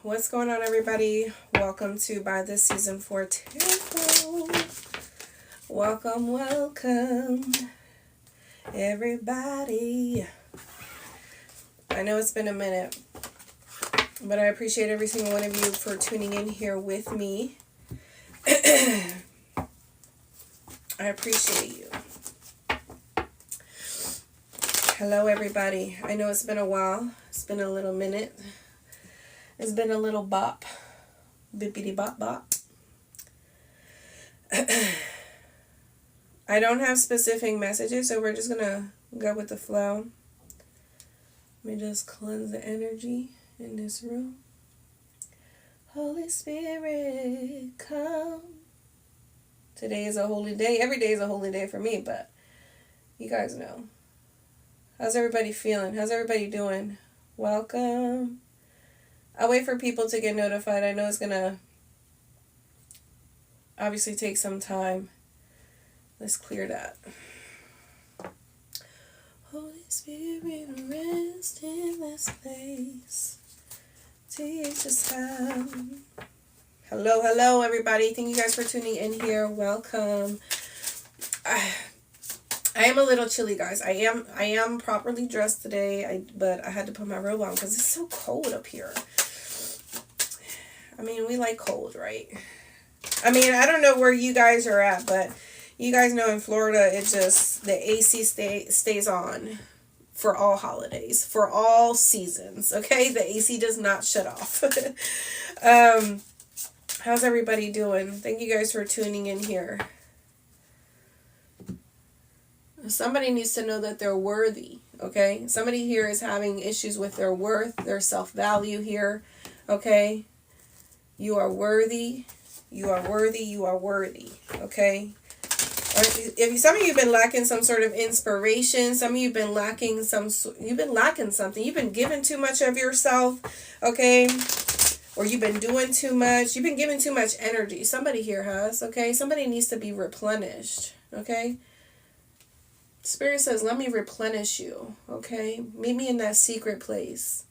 What's going on, everybody? Welcome to By This Season 4 Tarot. Welcome, everybody. I know it's been a minute, but I appreciate every single one of you for tuning in here with me. I appreciate you. Hello, everybody. I know it's been a while. It's been a little minute. It's been a little bop. Bippity bop bop. I don't have specific messages, so we're just going to go with the flow. Let me just cleanse the energy in this room. Holy Spirit, come. Today is a holy day. Every day is a holy day for me, but you guys know. How's everybody feeling? How's everybody doing? Welcome. I'll wait for people to get notified. I know it's going to obviously take some time. Let's clear that. Holy Spirit, rest in this place. Teach us how. Hello, everybody. Thank you guys for tuning in here. Welcome. I am a little chilly, guys. I am properly dressed today, but I had to put my robe on because it's so cold up here. I mean, we like cold, right? I mean, I don't know where you guys are at, but you guys know in Florida, it just, the AC stays on for all holidays, for all seasons, okay? The AC does not shut off. How's everybody doing? Thank you guys for tuning in here. Somebody needs to know that they're worthy, okay? Somebody here is having issues with their worth, their self-value here, okay? You are worthy. You are worthy. You are worthy, okay? If some of you have been lacking some sort of inspiration, some of you have been lacking you've been lacking something. You've been giving too much of yourself, okay? Or you've been doing too much. You've been giving too much energy. Somebody here has, okay? Somebody needs to be replenished, okay? Spirit says, let me replenish you, okay? Meet me in that secret place.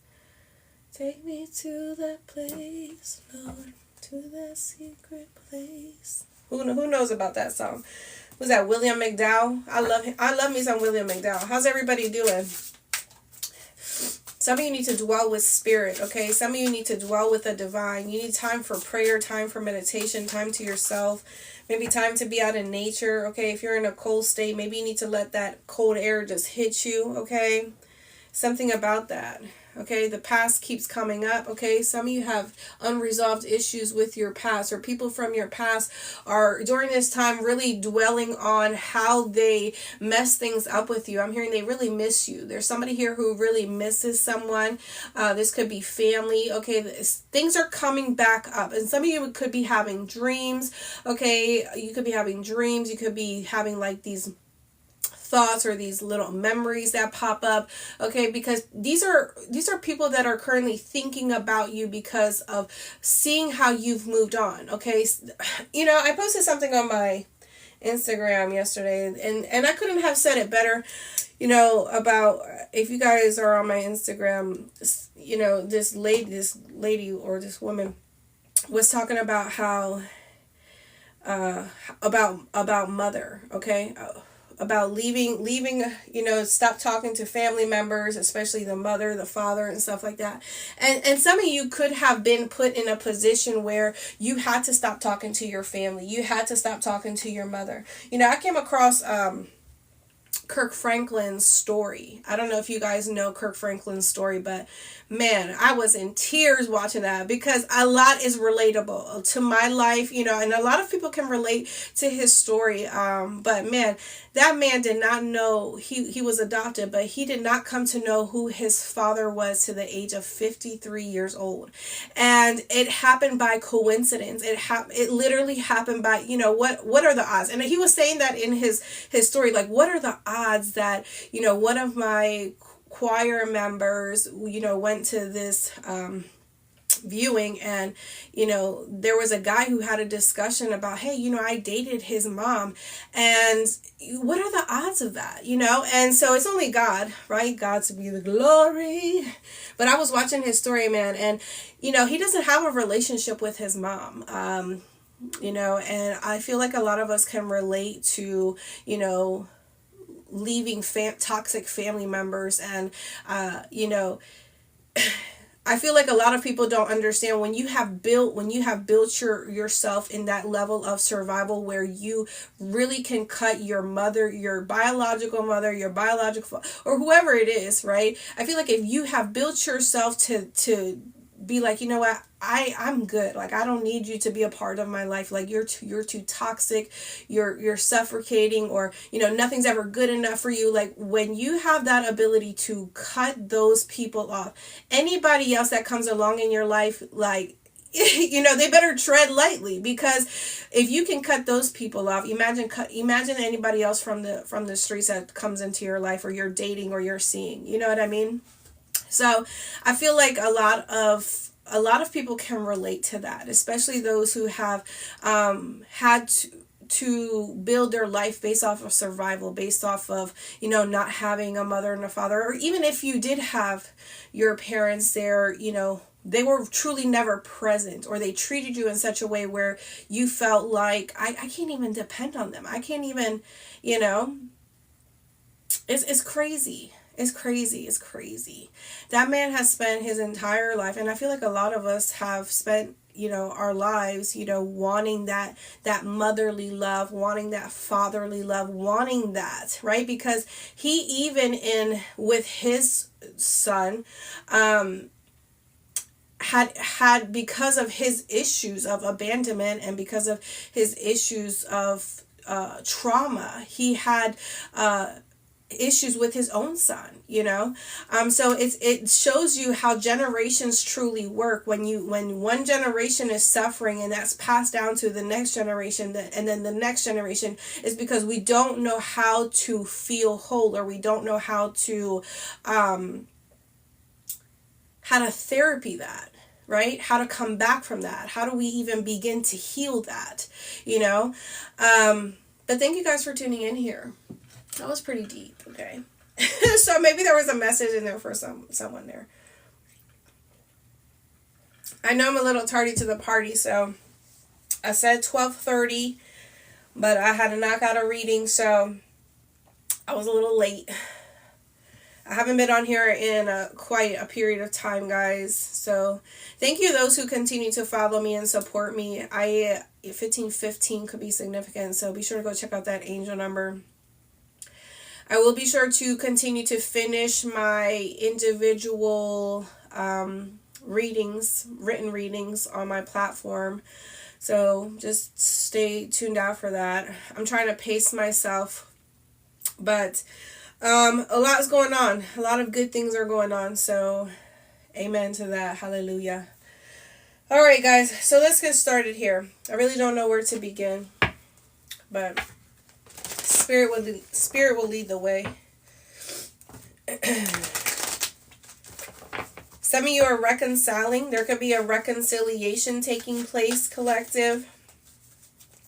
Take me to that place, Lord, to that secret place. Who knows about that song? Was that William McDowell? I love him. I love me some William McDowell. How's everybody doing? Some of you need to dwell with spirit, okay? Some of you need to dwell with the divine. You need time for prayer, time for meditation, time to yourself. Maybe time to be out in nature, okay? If you're in a cold state, maybe you need to let that cold air just hit you, okay? Something about that, okay? The past keeps coming up, okay? Some of you have unresolved issues with your past, or people from your past are, during this time, really dwelling on how they mess things up with you. I'm hearing they really miss you. There's somebody here who really misses someone. This could be family, okay? Things are coming back up, and some of you could be having dreams, okay? You could be having dreams. You could be having like these thoughts or these little memories that pop up, okay? Because these are people that are currently thinking about you because of seeing how you've moved on, okay? You know, I posted something on my Instagram yesterday, and I couldn't have said it better, you know, about, if you guys are on my Instagram, you know, this lady or this woman was talking about how about mother, okay? About leaving, you know, stop talking to family members, especially the mother, the father, and stuff like that. And some of you could have been put in a position where you had to stop talking to your family. You had to stop talking to your mother. You know, I came across Kirk Franklin's story. I don't know if you guys know Kirk Franklin's story, but man, I was in tears watching that because a lot is relatable to my life, you know, and a lot of people can relate to his story. But man, that man did not know he was adopted, but he did not come to know who his father was to the age of 53 years old. And it happened by coincidence. It literally happened by, you know, what are the odds? And he was saying that in his story, like, what are the odds that, you know, one of my choir members, you know, went to this viewing, and there was a guy who had a discussion about, hey, I dated his mom, and what are the odds of that? And so it's only God, right? God to be the glory. But I was watching his story, man, and he doesn't have a relationship with his mom. And I feel like a lot of us can relate to leaving toxic family members, and I feel like a lot of people don't understand when you have built yourself in that level of survival where you really can cut your mother, your biological mother, your biological, or whoever it is, right? I feel like if you have built yourself to be like, you know what, I'm good. Like, I don't need you to be a part of my life. Like, you're too toxic. You're suffocating, or nothing's ever good enough for you. Like, when you have that ability to cut those people off, anybody else that comes along in your life, like, they better tread lightly, because if you can cut those people off, imagine anybody else from the streets that comes into your life, or you're dating, or you're seeing. You know what I mean? So I feel like a lot of people can relate to that, especially those who have had to build their life based off of survival, based off of not having a mother and a father, or even if you did have your parents there, they were truly never present, or they treated you in such a way where you felt like I can't even depend on them. I can't even, it's crazy. It's crazy. It's crazy. That man has spent his entire life, and I feel like a lot of us have spent, our lives, wanting that motherly love, wanting that fatherly love, wanting that, right? Because he, even with his son, had because of his issues of abandonment, and because of his issues of trauma, he had issues with his own son. So it shows you how generations truly work. When one generation is suffering, and that's passed down to the next generation, and then the next generation, is because we don't know how to feel whole, or we don't know how to therapy that, right? How to come back from that. How do we even begin to heal that? But thank you guys for tuning in here. That was pretty deep, okay? So maybe there was a message in there for someone there. I know I'm a little tardy to the party, so I said 12:30, but I had to knock out a reading, so I was a little late. I haven't been on here in quite a period of time, guys. So thank you those who continue to follow me and support me. 1515 could be significant, so be sure to go check out that angel number. I will be sure to continue to finish my individual written readings on my platform. So just stay tuned out for that. I'm trying to pace myself, but a lot's going on. A lot of good things are going on. So amen to that. Hallelujah. All right, guys. So let's get started here. I really don't know where to begin, but Spirit will lead the way. Some of you are reconciling. There could be a reconciliation taking place, collective,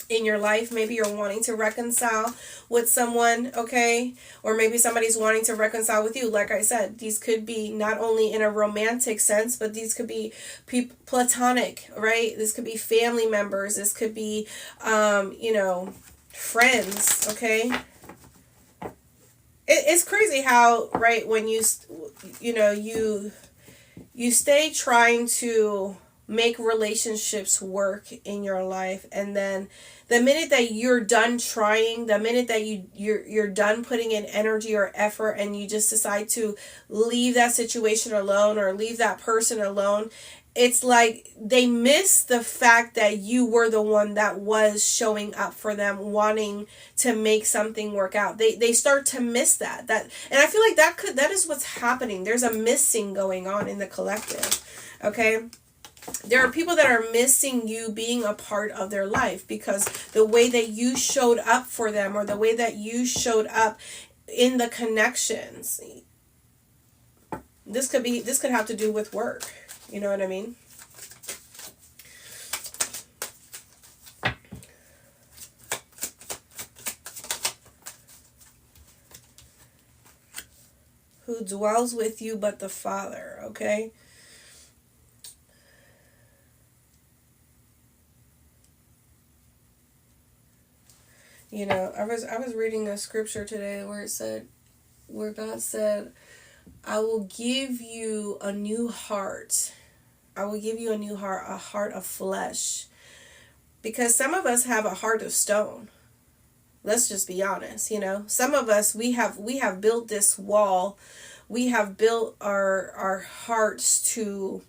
in your life. Maybe you're wanting to reconcile with someone, okay? Or maybe somebody's wanting to reconcile with you. Like I said, these could be not only in a romantic sense, but these could be platonic, right? This could be family members. This could be, friends, okay? It's crazy how, right, when you stay trying to make relationships work in your life, and then the minute that you're done trying, the minute that you're done putting in energy or effort, and you just decide to leave that situation alone or leave that person alone, it's like they miss the fact that you were the one that was showing up for them, wanting to make something work out. They start to miss that. And I feel like that is what's happening. There's a missing going on in the collective. Okay? There are people that are missing you being a part of their life, because the way that you showed up for them, or the way that you showed up in the connections. This could have to do with work. You know what I mean? dwells with you but the Father, okay? You know, I was reading a scripture today where God said, I will give you a new heart. I will give you a new heart, a heart of flesh. Because some of us have a heart of stone. Let's just be honest, you know. Some of us, we have built this wall. We have built our hearts to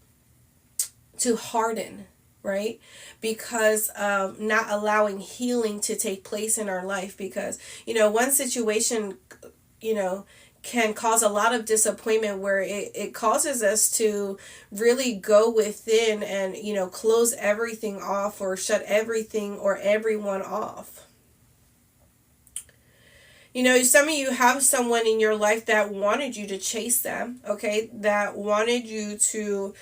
harden, right? Because of not allowing healing to take place in our life. Because, you know, one situation, you know, can cause a lot of disappointment where it causes us to really go within and, you know, close everything off or shut everything or everyone off. You know, some of you have someone in your life that wanted you to chase them, okay? That wanted you to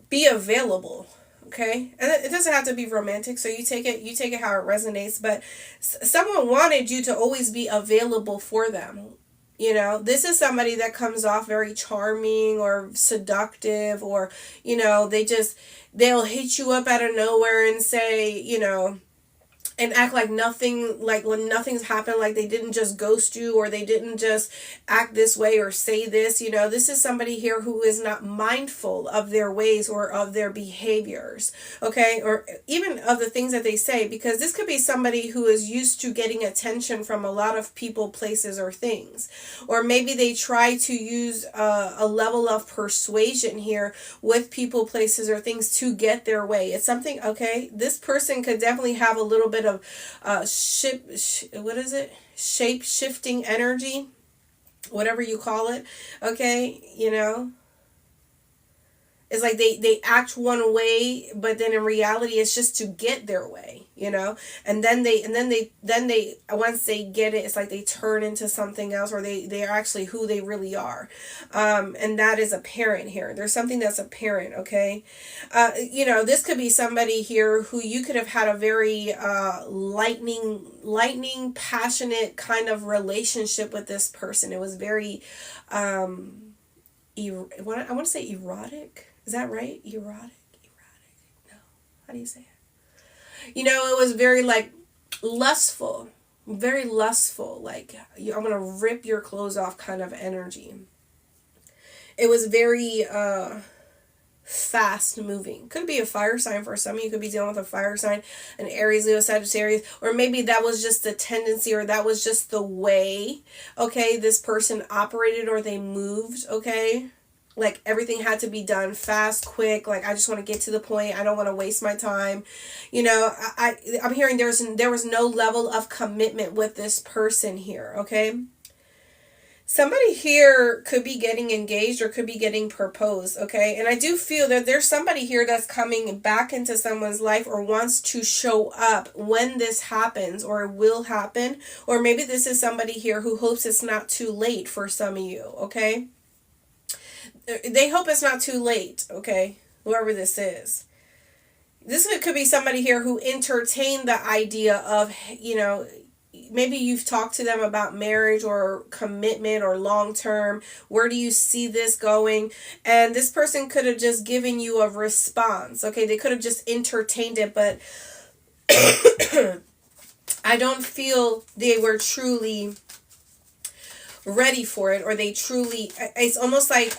be available, okay? And it doesn't have to be romantic, so you take it how it resonates, but someone wanted you to always be available for them. You know, this is somebody that comes off very charming or seductive, or, you know, they'll hit you up out of nowhere and say, you know, and act like nothing, like when nothing's happened, like they didn't just ghost you or they didn't just act this way or say this. You know, this is somebody here who is not mindful of their ways or of their behaviors, okay, or even of the things that they say, because this could be somebody who is used to getting attention from a lot of people, places, or things. Or maybe they try to use a level of persuasion here with people, places, or things to get their way. It's something, okay, this person could definitely have a little bit of shape shifting energy, whatever you call it, okay? You know, it's like they act one way, but then in reality it's just to get their way, you know. And then they once they get it, it's like they turn into something else, or they are actually who they really are. And that is apparent here. There's something that's apparent, okay? You know, this could be somebody here who you could have had a very lightning passionate kind of relationship with this person. It was very I want to say erotic. Is that right? Erotic? No. How do you say it? You know, it was very like lustful. Very lustful. Like, I'm going to rip your clothes off kind of energy. It was very fast moving. Could be a fire sign for some of you. Could be dealing with a fire sign, an Aries, Leo, Sagittarius, or maybe that was just the tendency, or that was just the way, okay, this person operated or they moved, okay? Like everything had to be done fast, quick. Like, I just want to get to the point. I don't want to waste my time. You know, I'm hearing there was no level of commitment with this person here, okay? Somebody here could be getting engaged or could be getting proposed, okay? And I do feel that there's somebody here that's coming back into someone's life or wants to show up when this happens or will happen. Or maybe this is somebody here who hopes it's not too late for some of you, okay? They hope it's not too late, okay? Whoever this is. This could be somebody here who entertained the idea of, you know, maybe you've talked to them about marriage or commitment or long term. Where do you see this going? And this person could have just given you a response, okay? They could have just entertained it, but I don't feel they were truly ready for it, or they truly, it's almost like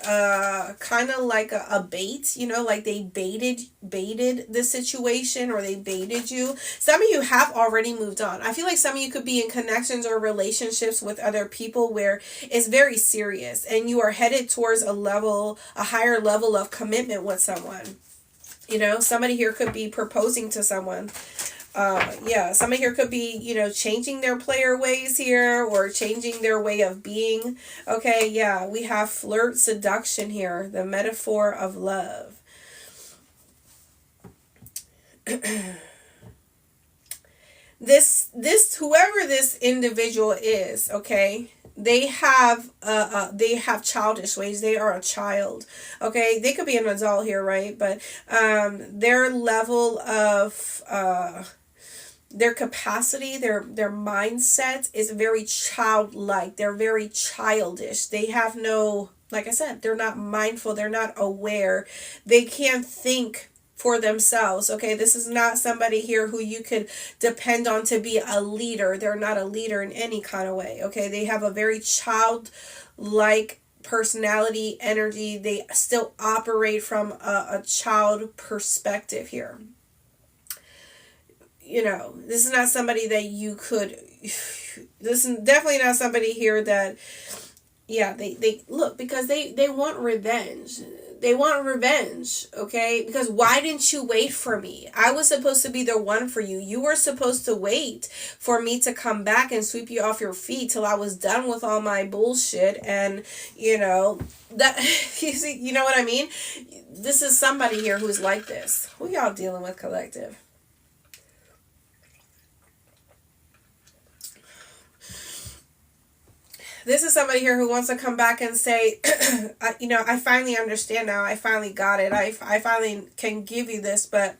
kind of like a bait, you know, like they baited the situation, or they baited you. Some of you have already moved on. I feel like some of you could be in connections or relationships with other people where it's very serious and you are headed towards a higher level of commitment with someone. You know, somebody here could be proposing to someone. Somebody here could be, you know, changing their player ways here, or changing their way of being. Okay, yeah, we have flirt, seduction here, the metaphor of love. This whoever this individual is, okay, they have childish ways. They are a child, okay? They could be an adult here, right? But their level of their capacity, their mindset is very childlike. They're very childish. They have no, like I said, they're not mindful, they're not aware. They can't think for themselves. Okay, this is not somebody here who you could depend on to be a leader. They're not a leader in any kind of way. Okay, they have a very childlike personality, energy. They still operate from a child perspective here. This is not somebody that you could, this is definitely not somebody here that, yeah, they look, because they want revenge. They want revenge, okay? Because why didn't you wait for me? I was supposed to be the one for you. You were supposed to wait for me to come back and sweep you off your feet till I was done with all my bullshit. And, that, you know what I mean? This is somebody here who's like this. Who y'all dealing with, collective? This is somebody here who wants to come back and say, I finally understand now. I finally got it. I finally can give you this, but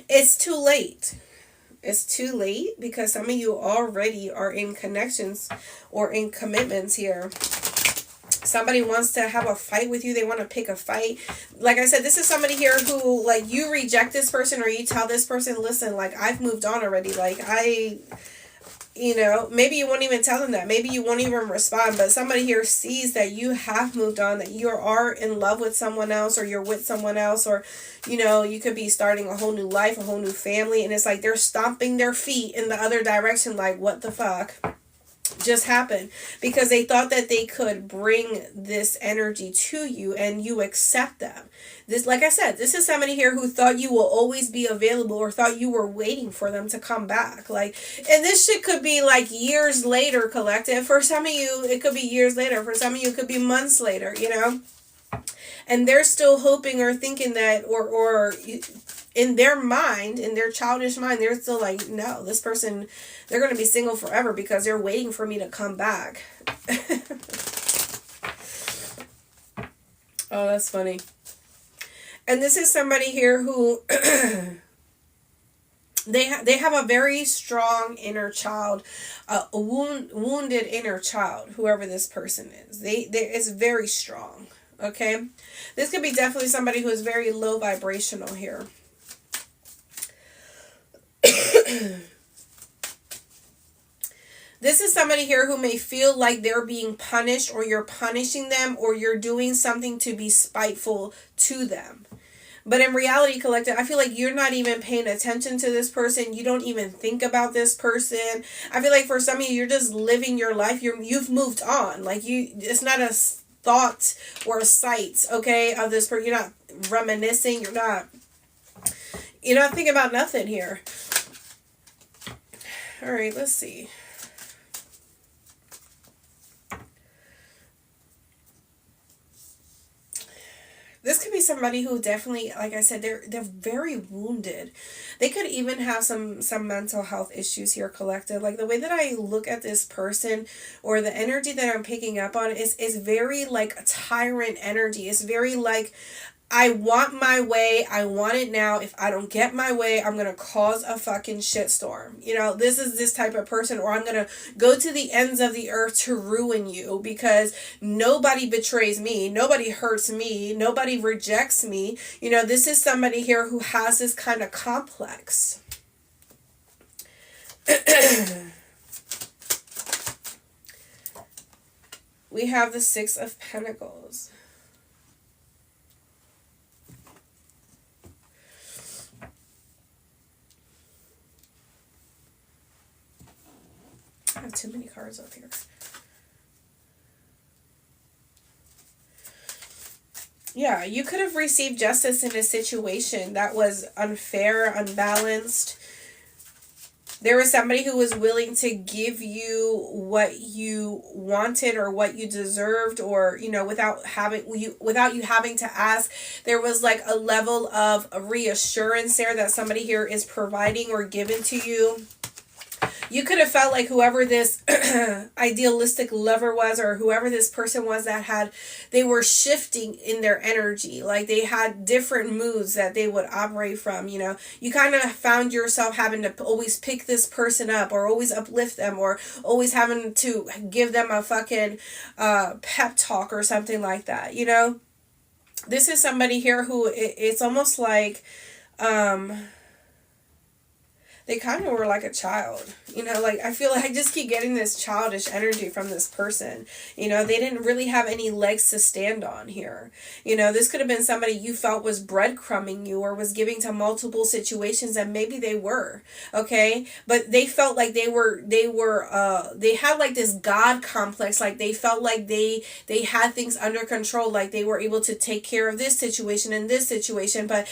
it's too late. It's too late because some of you already are in connections or in commitments here. Somebody wants to have a fight with you. They want to pick a fight. Like I said, this is somebody here who, like, you reject this person or you tell this person, listen, like, I've moved on already. Like, maybe you won't even tell them that. Maybe you won't even respond. But somebody here sees that you have moved on, that you are in love with someone else, or you're with someone else, or, you could be starting a whole new life, a whole new family. And it's like they're stomping their feet in the other direction. Like, what the fuck just happened? Because they thought that they could bring this energy to you and you accept them. This, like I said, this is somebody here who thought you will always be available or thought you were waiting for them to come back. Like, and this shit could be like years later, collective. For some of you, it could be years later. For some of you, it could be months later, And they're still hoping or thinking that, or in their mind, in their childish mind, they're still like, no, this person, they're going to be single forever because they're waiting for me to come back. Oh, that's funny. And this is somebody here who they have a very strong inner child, a wounded inner child, whoever this person is. It's very strong, okay? This could be definitely somebody who is very low vibrational here. This is somebody here who may feel like they're being punished, or you're punishing them, or you're doing something to be spiteful to them. But in reality, collective, I feel like you're not even paying attention to this person. You don't even think about this person. I feel like for some of you, you're just living your life. You've moved on. Like, it's not a thought or a sight, okay, of this person. You're not reminiscing. You're not thinking about nothing here. All right, let's see. This could be somebody who definitely, like I said, they're very wounded. They could even have some mental health issues here, collective. Like, the way that I look at this person, or the energy that I'm picking up on, is very like a tyrant energy. It's very like, I want my way. I want it now. If I don't get my way, I'm going to cause a fucking shitstorm. This is this type of person, or I'm going to go to the ends of the earth to ruin you, because nobody betrays me. Nobody hurts me. Nobody rejects me. This is somebody here who has this kind of complex. We have the Six of Pentacles. I have too many cards up here. Yeah, you could have received justice in a situation that was unfair, unbalanced. There was somebody who was willing to give you what you wanted or what you deserved, or, without you having to ask. There was like a level of reassurance there that somebody here is providing or giving to you. You could have felt like whoever this idealistic lover was, or whoever this person was that had, they were shifting in their energy. Like they had different moods that they would operate from. You know, you kind of found yourself having to always pick this person up, or always uplift them, or always having to give them a fucking pep talk or something like that. You know, this is somebody here who it's almost like they kind of were like a child, you know, like I feel like I just keep getting this childish energy from this person. You know, they didn't really have any legs to stand on here. You know, this could have been somebody you felt was breadcrumbing you, or was giving to multiple situations, and maybe they were, okay, but they felt like they had like this God complex. Like they felt like they had things under control, like they were able to take care of this situation and this situation, but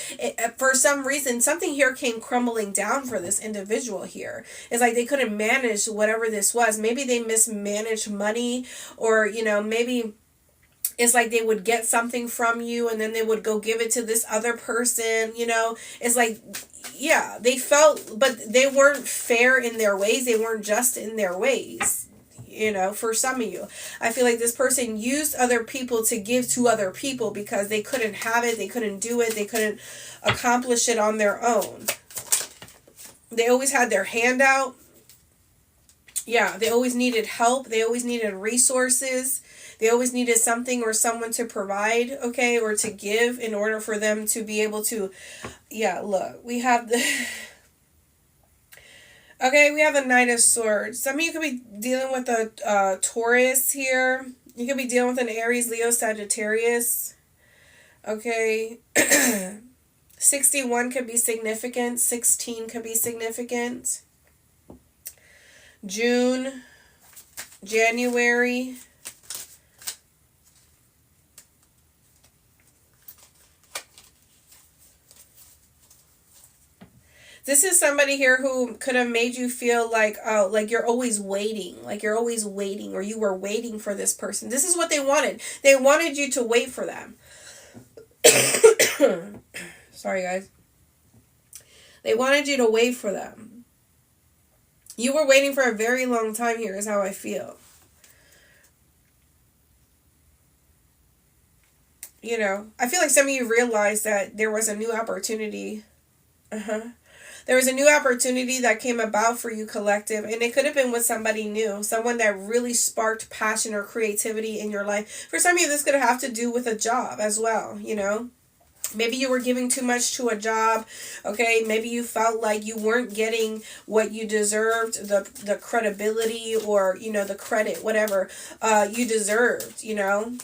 for some reason something here came crumbling down for this individual here. It's like they couldn't manage whatever this was. Maybe they mismanaged money, or you know, maybe it's like they would get something from you and then they would go give it to this other person. You know, it's like, yeah, they felt, but they weren't fair in their ways, they weren't just in their ways. You know, for some of you, I feel like this person used other people to give to other people because they couldn't have it, they couldn't do it, they couldn't accomplish it on their own. They always had their hand out. Yeah, they always needed help. They always needed resources. They always needed something or someone to provide, okay, or to give in order for them to be able to, yeah, look, we have the, okay, we have the Knight of Swords. Some of you could be dealing with a Taurus here. You could be dealing with an Aries, Leo, Sagittarius, okay. 61 could be significant. 16 could be significant. June, January. This is somebody here who could have made you feel like, oh, like you're always waiting. Like you're always waiting, or you were waiting for this person. This is what they wanted. They wanted you to wait for them. Sorry, guys. They wanted you to wait for them. You were waiting for a very long time here, is how I feel. You know, I feel like some of you realized that there was a new opportunity. There was a new opportunity that came about for you, collective, and it could have been with somebody new, someone that really sparked passion or creativity in your life. For some of you, this could have to do with a job as well, you know. Maybe you were giving too much to a job, okay? Maybe you felt like you weren't getting what you deserved, the credibility, or, you know, the credit, whatever you deserved, you know?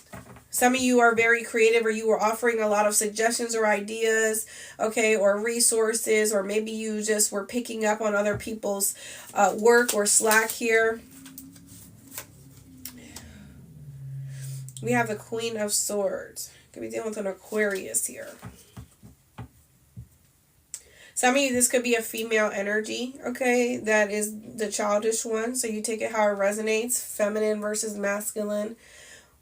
Some of you are very creative, or you were offering a lot of suggestions or ideas, okay, or resources, or maybe you just were picking up on other people's work or slack here. We have the Queen of Swords. Could be dealing with an Aquarius here. Some of you, this could be a female energy, okay? That is the childish one. So you take it how it resonates. Feminine versus masculine.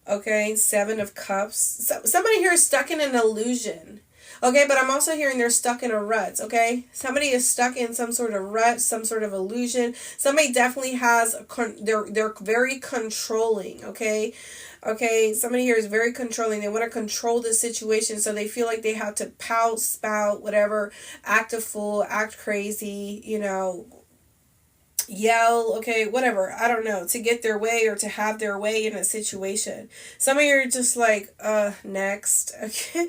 Okay, 7 of Cups. So, somebody here is stuck in an illusion. Okay, but I'm also hearing they're stuck in a rut, okay? Somebody is stuck in some sort of rut, some sort of illusion. Somebody definitely has, they're very controlling, okay? Okay, somebody here is very controlling. They want to control the situation, so they feel like they have to pout, spout, whatever, act a fool, act crazy, you know, yell, okay, whatever, I don't know, to get their way or to have their way in a situation. Some of you are just like, next, okay?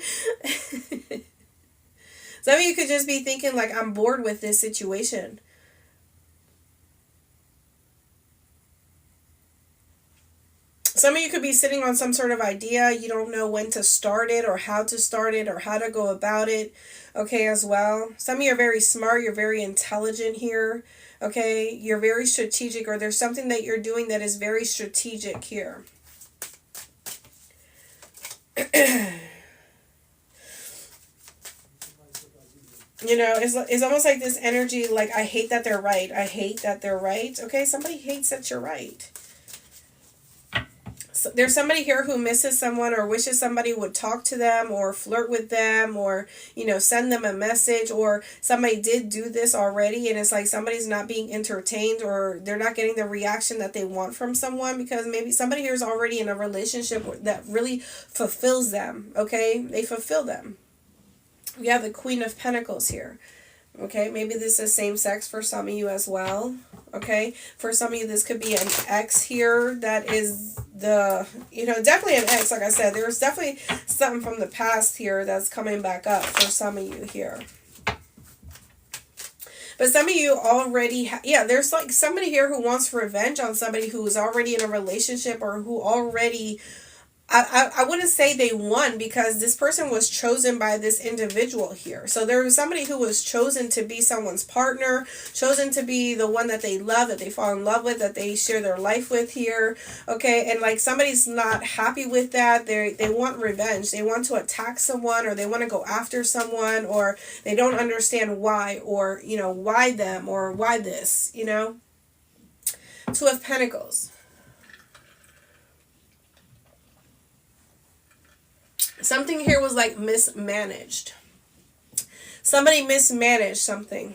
Some of you could just be thinking like, I'm bored with this situation. Some of you could be sitting on some sort of idea. You don't know when to start it, or how to start it, or how to go about it, okay, as well. Some of you are very smart. You're very intelligent here, okay? You're very strategic, or there's something that you're doing that is very strategic here. You know, it's almost like this energy, like, I hate that they're right. I hate that they're right. Okay, somebody hates that you're right. there's somebody here who misses someone or wishes somebody would talk to them or flirt with them or, send them a message, or somebody did do this already and it's like somebody's not being entertained or they're not getting the reaction that they want from someone because maybe somebody here is already in a relationship that really fulfills them, okay? They fulfill them. We have the Queen of Pentacles here. Okay, maybe this is same sex for some of you as well. Okay, for some of you, this could be an ex here that is definitely an ex. Like I said, there's definitely something from the past here that's coming back up for some of you here. But some of you already, there's like somebody here who wants revenge on somebody who is already in a relationship or who already, I wouldn't say they won because this person was chosen by this individual here. So there was somebody who was chosen to be someone's partner, chosen to be the one that they love, that they fall in love with, that they share their life with here. Okay, and like somebody's not happy with that. They want revenge. They want to attack someone or they want to go after someone or they don't understand why or, why them or why this, Two of Pentacles. Something here was like mismanaged. Somebody mismanaged something.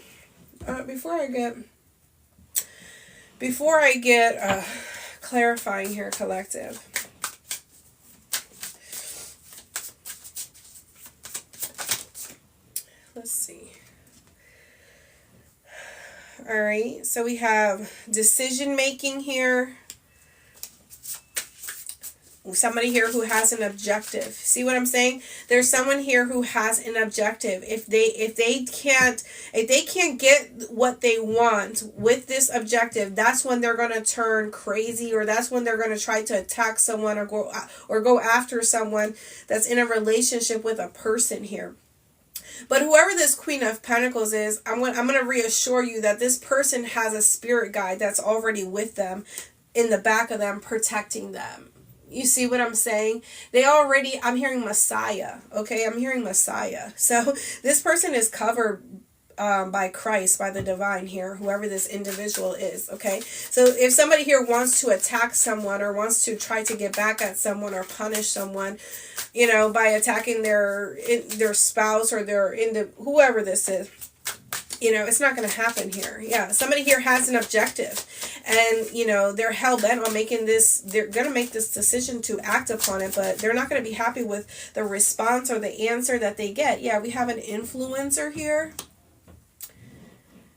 Before I get clarifying here, collective. Let's see. All right. So we have decision making here. Somebody here who has an objective. See what I'm saying? There's someone here who has an objective. If they can't get what they want with this objective, that's when they're going to turn crazy, or that's when they're going to try to attack someone or go after someone that's in a relationship with a person here. But whoever this Queen of Pentacles is, I'm going to reassure you that this person has a spirit guide that's already with them, in the back of them, protecting them. You see what I'm saying? I'm hearing Messiah. Okay, I'm hearing Messiah. So this person is covered by Christ, by the divine here, whoever this individual is. Okay, so if somebody here wants to attack someone or wants to try to get back at someone or punish someone, by attacking their spouse or whoever this is, it's not going to happen here. Yeah, somebody here has an objective and, they're hell-bent on making this, they're going to make this decision to act upon it, but they're not going to be happy with the response or the answer that they get. Yeah, we have an influencer here.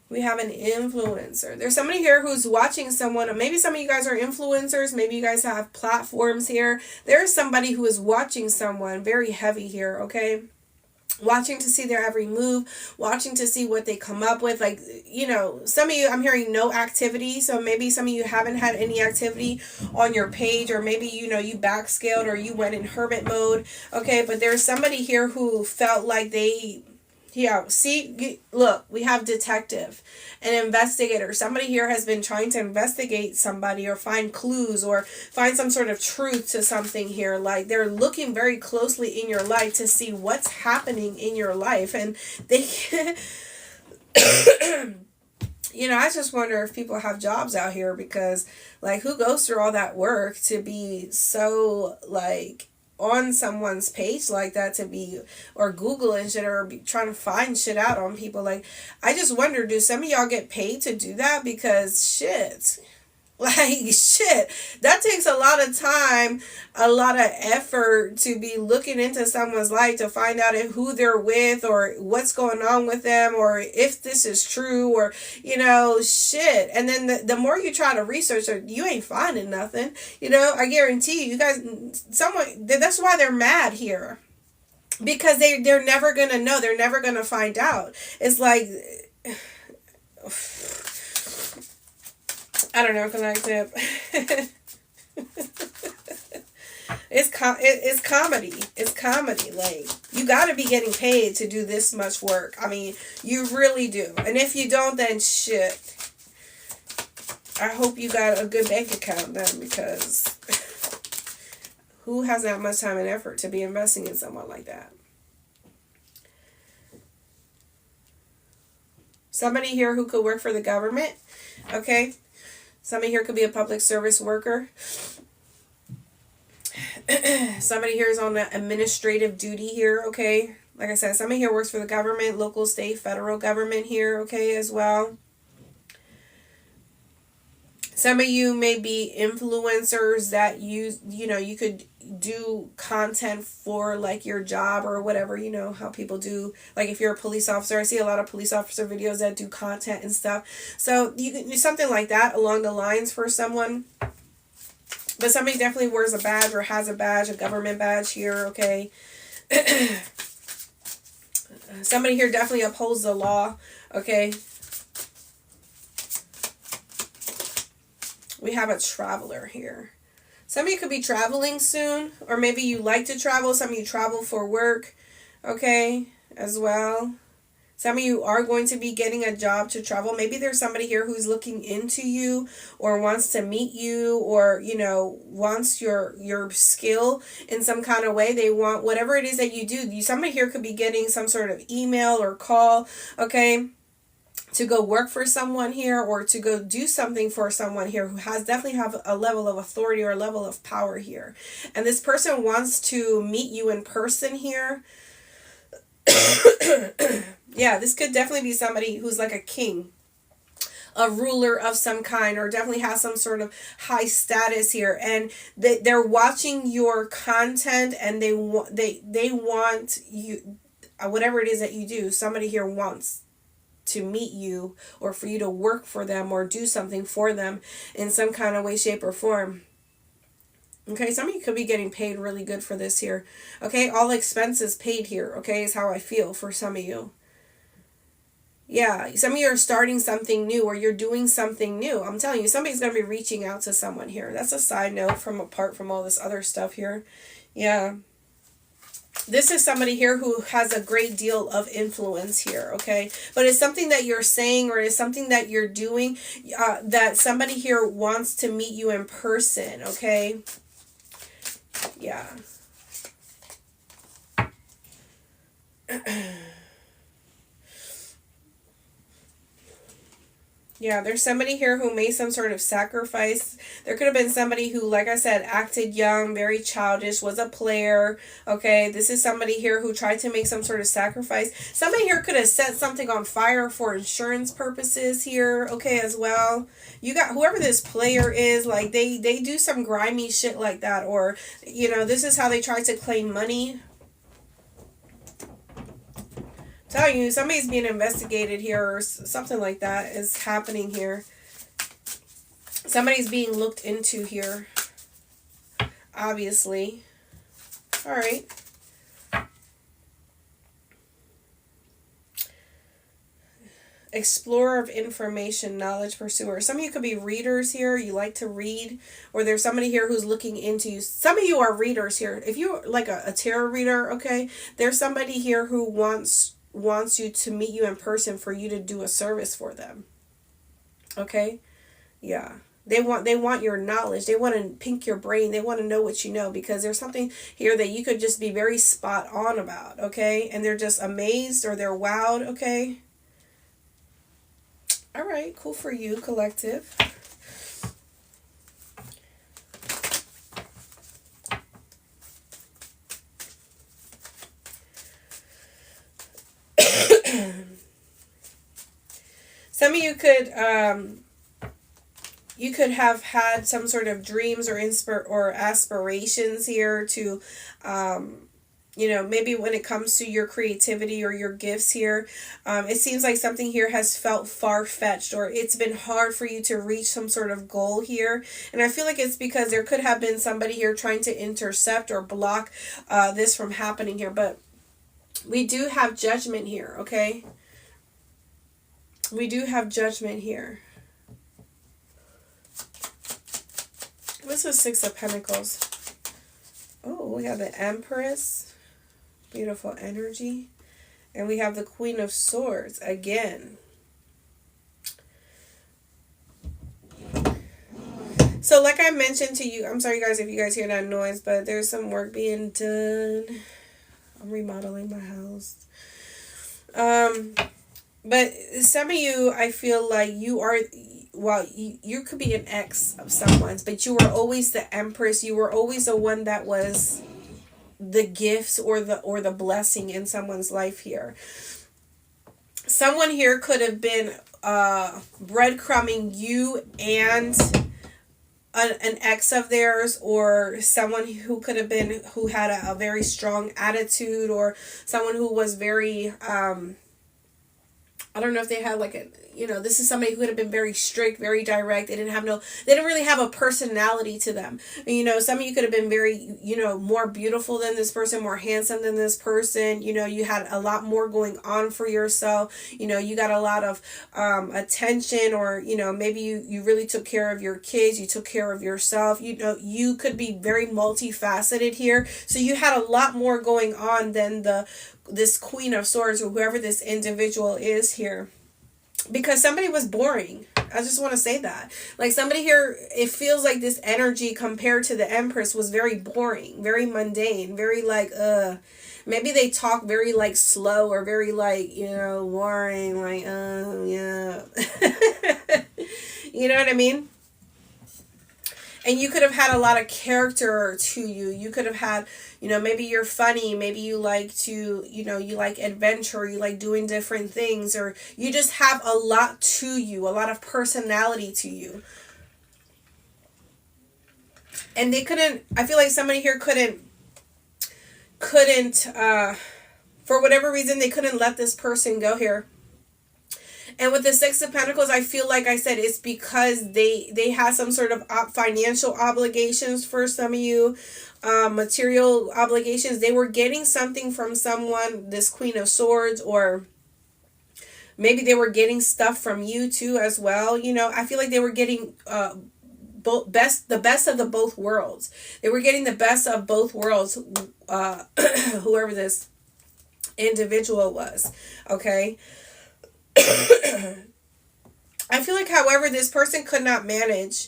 We have an influencer. There's somebody here who's watching someone. Maybe some of you guys are influencers. Maybe you guys have platforms here. There's somebody who is watching someone very heavy here, okay? Watching to see their every move, watching to see what they come up with. Like, some of you, I'm hearing no activity. So maybe some of you haven't had any activity on your page, or maybe, you backscaled or you went in hermit mode. Okay, but there's somebody here who felt like look, we have detective, an investigator. Somebody here has been trying to investigate somebody or find clues or find some sort of truth to something here. Like they're looking very closely in your life to see what's happening in your life. And they, I just wonder if people have jobs out here because like who goes through all that work to be so like on someone's page like that, to be or Googling shit or be trying to find shit out on people. Like I just wonder, do some of y'all get paid to do that? Because shit, that takes a lot of time, a lot of effort to be looking into someone's life to find out who they're with or what's going on with them or if this is true or shit. And then the more you try to research it, you ain't finding nothing. I guarantee you guys, that's why they're mad here, because they're never gonna know, they're never gonna find out. It's like I don't know, collective. It's comedy. It's comedy. Like, you got to be getting paid to do this much work. I mean, you really do. And if you don't, then shit. I hope you got a good bank account then, because who has that much time and effort to be investing in someone like that? Somebody here who could work for the government, okay? Somebody here could be a public service worker. Somebody here is on the administrative duty here, okay? Like I said, somebody here works for the government, local, state, federal government here, okay, as well. Some of you may be influencers that you could do content for like your job or whatever, how people do, like if you're a police officer. I see a lot of police officer videos that do content and stuff. So you can do something like that along the lines for someone. But somebody definitely wears a badge or has a badge, a government badge here, okay? Somebody here definitely upholds the law, okay? We have a traveler here. Some of you could be traveling soon, or maybe you like to travel. Some of you travel for work, okay, as well. Some of you are going to be getting a job to travel. Maybe there's somebody here who's looking into you or wants to meet you or, wants your skill in some kind of way. They want whatever it is that you do. Somebody here could be getting some sort of email or call, okay, to go work for someone here or to go do something for someone here who definitely have a level of authority or a level of power here. And this person wants to meet you in person here. Yeah, this could definitely be somebody who's like a king, a ruler of some kind, or definitely has some sort of high status here, and they're watching your content and they want you, whatever it is that you do. Somebody here wants to meet you or for you to work for them or do something for them in some kind of way, shape, or form. Okay, some of you could be getting paid really good for this here. Okay, all expenses paid here, okay, is how I feel for some of you. Yeah, some of you are starting something new or you're doing something new. I'm telling you, somebody's going to be reaching out to someone here. That's a side note from apart from all this other stuff here. Yeah. This is somebody here who has a great deal of influence here, okay? But it's something that you're saying or it's something that you're doing that somebody here wants to meet you in person, okay? Yeah. Yeah, there's somebody here who made some sort of sacrifice. There could have been somebody who, like I said, acted young, very childish, was a player. Okay, this is somebody here who tried to make some sort of sacrifice. Somebody here could have set something on fire for insurance purposes here, okay, as well. You got whoever this player is, like they do some grimy shit like that, or, this is how they try to claim money. Telling you, somebody's being investigated here or something like that is happening here. Somebody's being looked into here. Obviously. All right. Explorer of information, knowledge pursuer. Some of you could be readers here. You like to read. Or there's somebody here who's looking into you. Some of you are readers here. If you're like a tarot reader, okay, there's somebody here who wants you to meet you in person for you to do a service for them. Okay? Yeah. They want your knowledge. They want to pick your brain. They want to know what you know because there's something here that you could just be very spot on about, okay? And they're just amazed or they're wowed, okay? All right, cool for you, collective. Some of you could have had some sort of dreams or aspirations here to, maybe when it comes to your creativity or your gifts here, it seems like something here has felt far-fetched or it's been hard for you to reach some sort of goal here. And I feel like it's because there could have been somebody here trying to intercept or block this from happening here. But we do have judgment here, okay? We do have judgment here. What's the Six of Pentacles? Oh, we have the Empress. Beautiful energy. And we have the Queen of Swords again. So like I mentioned to you, I'm sorry guys if you guys hear that noise, but there's some work being done. I'm remodeling my house. But some of you, I feel like you are, well, you could be an ex of someone's, but you were always the empress. You were always the one that was the gifts or the blessing in someone's life here. Someone here could have been breadcrumbing you and an ex of theirs, or someone who could have been, who had a very strong attitude, or someone who was very I don't know if they had like a, this is somebody who could have been very strict, very direct. They didn't really have a personality to them. Some of you could have been very, more beautiful than this person, more handsome than this person. You had a lot more going on for yourself. You got a lot of attention, or, maybe you really took care of your kids. You took care of yourself. You could be very multifaceted here. So you had a lot more going on than this Queen of Swords, or whoever this individual is here, because somebody was boring. I just want to say that, like, somebody here, it feels like this energy compared to the Empress was very boring, very mundane, very like maybe they talk very like slow, or very like, boring, like yeah. You know what I mean? And you could have had a lot of character to you. You could have had, maybe you're funny, maybe you like to, you like adventure, you like doing different things, or you just have a lot to you, a lot of personality to you. And they couldn't, I feel like somebody here couldn't, for whatever reason, they couldn't let this person go here. And with the Six of Pentacles, I feel like I said, it's because they have some sort of financial obligations for some of you, material obligations. They were getting something from someone, this Queen of Swords, or maybe they were getting stuff from you too as well. I feel like they were getting the best of the both worlds. They were getting the best of both worlds, whoever this individual was, okay? I feel like, however, this person could not manage.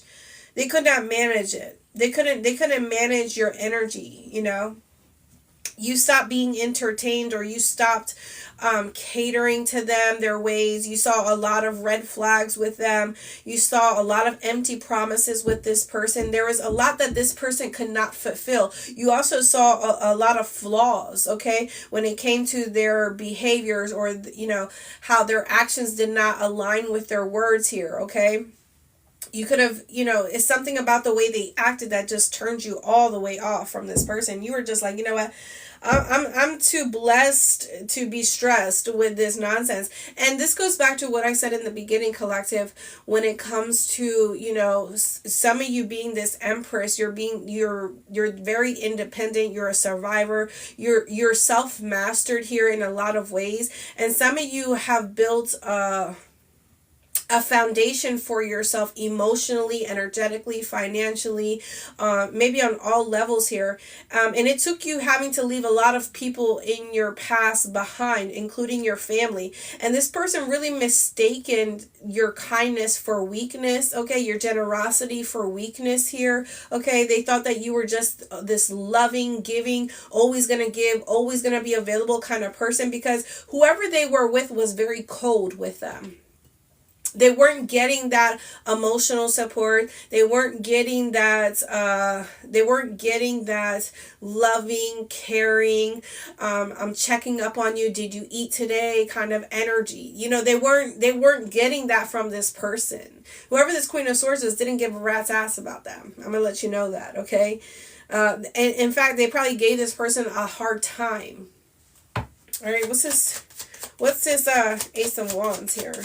They could not manage it. They couldn't manage your energy, You stopped being entertained, or you stopped catering to them, their ways. You saw a lot of red flags with them. You saw a lot of empty promises with this person. There was a lot that this person could not fulfill. You also saw a lot of flaws, okay, when it came to their behaviors, or, how their actions did not align with their words here, okay? You could have, it's something about the way they acted that just turned you all the way off from this person. You were just like, you know what? I'm too blessed to be stressed with this nonsense. And this goes back to what I said in the beginning, collective, when it comes to, some of you being this Empress, you're very independent, you're a survivor, you're self-mastered here in a lot of ways. And some of you have built a foundation for yourself emotionally, energetically, financially, maybe on all levels here. And it took you having to leave a lot of people in your past behind, including your family. And this person really mistaken your kindness for weakness, okay? Your generosity for weakness here, okay? They thought that you were just this loving, giving, always going to give, always going to be available kind of person, because whoever they were with was very cold with them. They weren't getting that emotional support. They weren't getting that. They weren't getting that loving, caring. I'm checking up on you. Did you eat today? Kind of energy. They weren't getting that from this person. Whoever this Queen of Swords is didn't give a rat's ass about them. I'm gonna let you know that, okay? And in fact, they probably gave this person a hard time. All right, what's this? Ace of Wands here?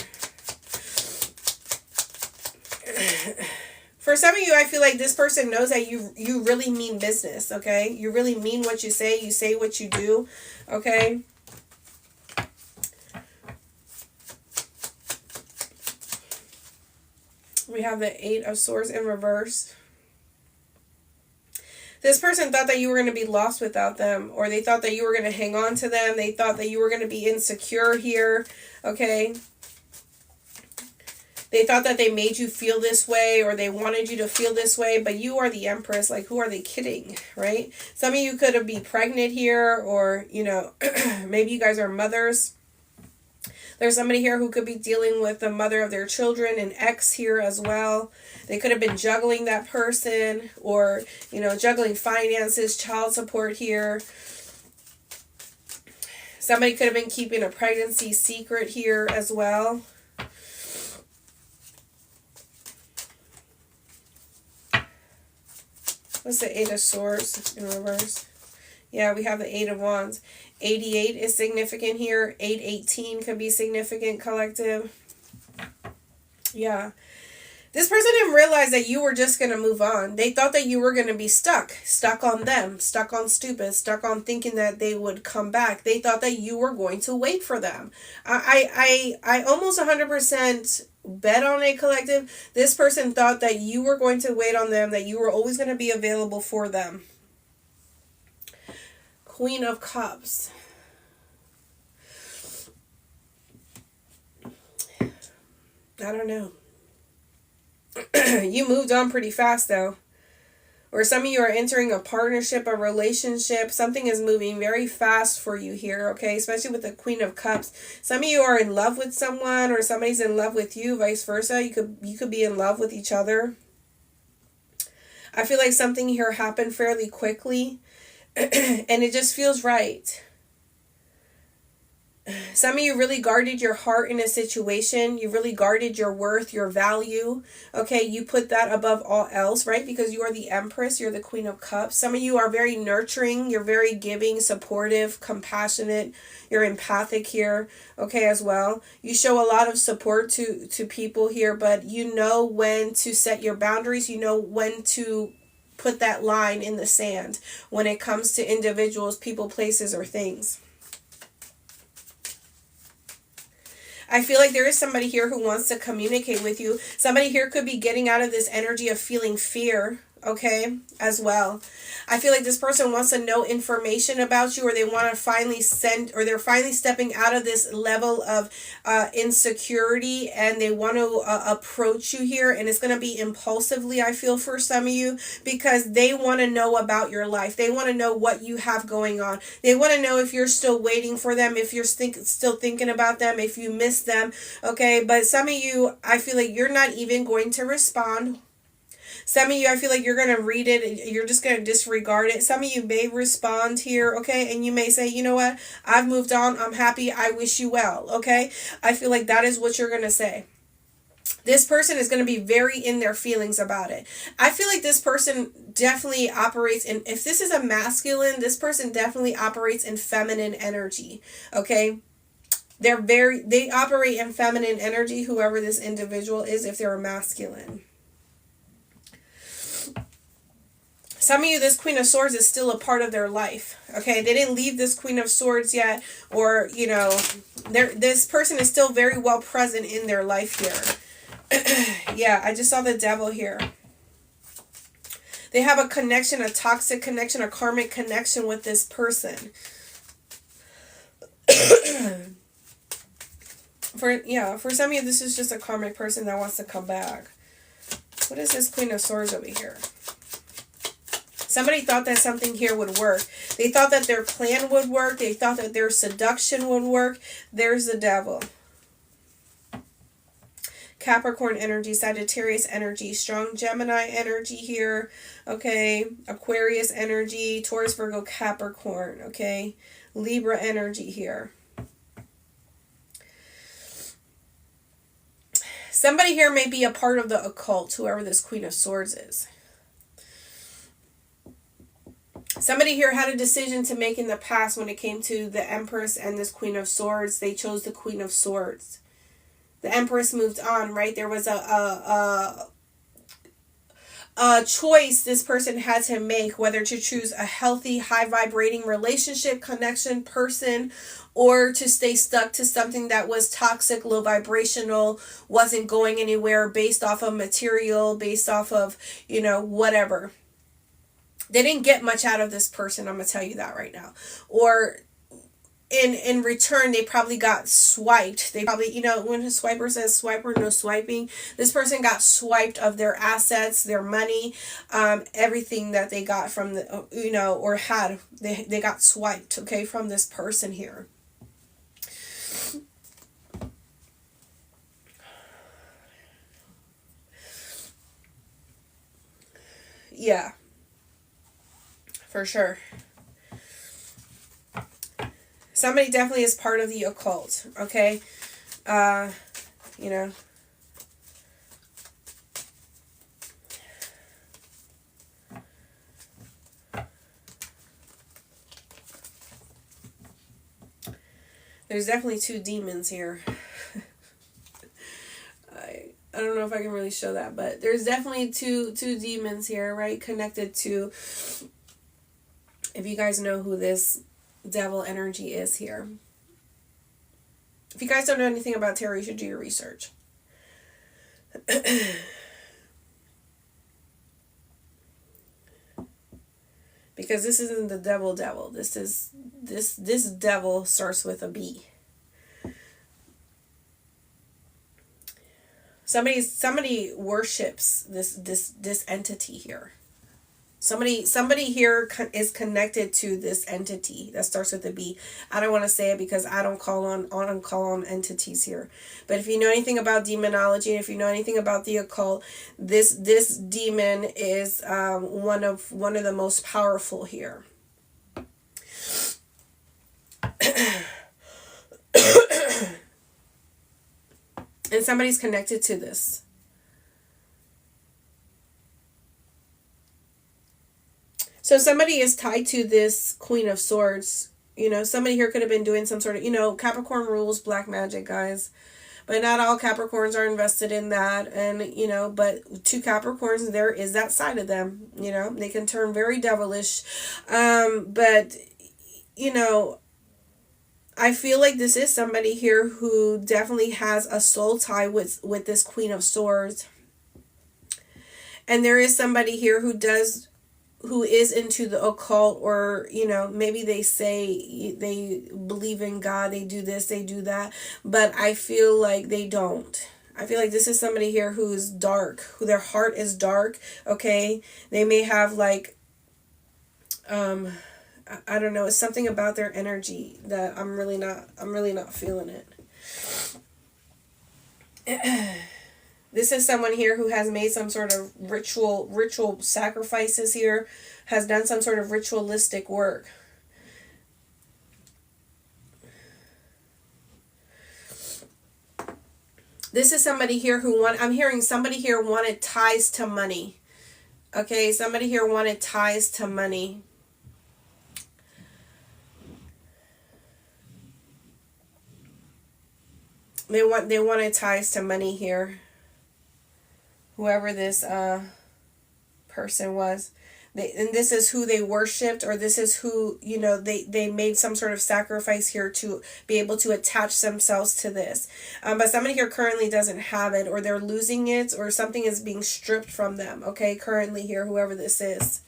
For some of you, I feel like this person knows that you really mean business, okay? You really mean what you say what you do, okay? We have the Eight of Swords in reverse. This person thought that you were going to be lost without them, or they thought that you were going to hang on to them. They thought that you were going to be insecure here, okay? They thought that they made you feel this way, or they wanted you to feel this way, but you are the Empress. Like, who are they kidding, right? Some of you could be pregnant here, or, maybe you guys are mothers. There's somebody here who could be dealing with the mother of their children, an ex here as well. They could have been juggling that person, or, juggling finances, child support here. Somebody could have been keeping a pregnancy secret here as well. What's the Eight of Swords in reverse? Yeah, we have the Eight of Wands. 88 is significant here. 818 could be significant, collective. Yeah. This person didn't realize that you were just going to move on. They thought that you were going to be stuck on them, stuck on stupid, stuck on thinking that they would come back. They thought that you were going to wait for them. I almost 100% bet on a collective. This person thought that you were going to wait on them, that you were always going to be available for them. Queen of Cups. I don't know. You moved on pretty fast though. Or some of you are entering a partnership, a relationship. Something is moving very fast for you here, okay? Especially with the Queen of Cups. Some of you are in love with someone, or somebody's in love with you, vice versa. You could be in love with each other. I feel like something here happened fairly quickly. And it just feels right. Some of you really guarded your heart in a situation. You really guarded your worth, your value. Okay, you put that above all else, right? Because you are the Empress. You're the Queen of Cups. Some of you are very nurturing. You're very giving, supportive, compassionate. You're empathic here, okay, as well. You show a lot of support to people here, but you know when to set your boundaries. You know when to put that line in the sand when it comes to individuals, people, places, or things. I feel like there is somebody here who wants to communicate with you. Somebody here could be getting out of this energy of feeling fear, okay, as well. I feel like this person wants to know information about you, or they want to finally they're finally stepping out of this level of insecurity, and they want to approach you here, and it's going to be impulsively, I feel, for some of you, because they want to know about your life. They want to know what you have going on. They want to know if you're still waiting for them, if you're still thinking about them, if you miss them, okay? But some of you, I feel like you're not even going to respond. Some of you, I feel like you're going to read it and you're just going to disregard it. Some of you may respond here, okay? And you may say, you know what? I've moved on. I'm happy. I wish you well, okay? I feel like that is what you're going to say. This person is going to be very in their feelings about it. I feel like this person definitely operates in, if this is a masculine, this person definitely operates in feminine energy, okay? They operate in feminine energy, whoever this individual is, if they're a masculine. Some of you, this Queen of Swords is still a part of their life, okay? They didn't leave this Queen of Swords yet, or, this person is still very well present in their life here. Yeah, I just saw the Devil here. They have a connection, a toxic connection, a karmic connection with this person. For some of you, this is just a karmic person that wants to come back. What is this Queen of Swords over here? Somebody thought that something here would work. They thought that their plan would work. They thought that their seduction would work. There's the Devil. Capricorn energy, Sagittarius energy, strong Gemini energy here. Okay. Aquarius energy, Taurus, Virgo, Capricorn. Okay. Libra energy here. Somebody here may be a part of the occult, whoever this Queen of Swords is. Somebody here had a decision to make in the past when it came to the Empress and this Queen of Swords. They chose the Queen of Swords. The Empress moved on, right? There was a choice this person had to make, whether to choose a healthy, high vibrating relationship, connection, person, or to stay stuck to something that was toxic, low vibrational, wasn't going anywhere, based off of material, based off of, whatever. They didn't get much out of this person, I'm going to tell you that right now. Or in return, they probably got swiped. They probably, when a swiper says swiper, no swiping. This person got swiped of their assets, their money, everything that they got from the, or had. They got swiped, okay, from this person here. Yeah, for sure. Somebody definitely is part of the occult, okay? You know, there's definitely two demons here. I don't know if I can really show that, but there's definitely two demons here, right? Connected to, if you guys know who this devil energy is here. If you guys don't know anything about tarot, you should do your research. Because this isn't the devil. This devil starts with a B. Somebody worships this entity here. Somebody here is connected to this entity that starts with a B. I don't want to say it because I don't call on entities here. But if you know anything about demonology, if you know anything about the occult, this demon is one of the most powerful here. And somebody's connected to this. So somebody is tied to this Queen of Swords. You know, somebody here could have been doing some sort of, Capricorn rules black magic, guys. But not all Capricorns are invested in that. And, but to Capricorns, there is that side of them. They can turn very devilish. But, I feel like this is somebody here who definitely has a soul tie with this Queen of Swords. And there is somebody here who is into the occult, or maybe they say they believe in God, they do this, they do that, but I feel like they don't. I feel like this is somebody here who's dark, who their heart is dark. Okay, they may have like I don't know, it's something about their energy that I'm really not feeling it. This is someone here who has made some sort of ritual sacrifices here, has done some sort of ritualistic work. This is somebody here I'm hearing somebody here wanted ties to money. Okay, somebody here wanted ties to money. They wanted ties to money here. Whoever this person was. And this is who they worshipped, or this is who, they made some sort of sacrifice here to be able to attach themselves to this. But somebody here currently doesn't have it, or they're losing it, or something is being stripped from them. Okay, currently here, whoever this is.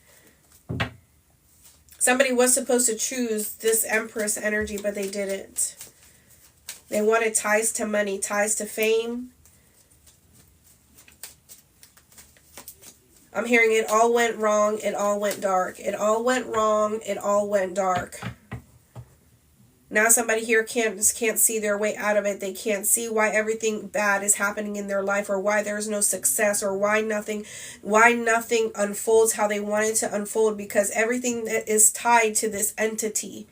Somebody was supposed to choose this Empress energy, but they didn't. They wanted ties to money, ties to fame. I'm hearing it all went wrong, it all went dark. It all went wrong, it all went dark. Now somebody here can't see their way out of it. They can't see why everything bad is happening in their life, or why there's no success, or why nothing unfolds how they want it to unfold, because everything that is tied to this entity.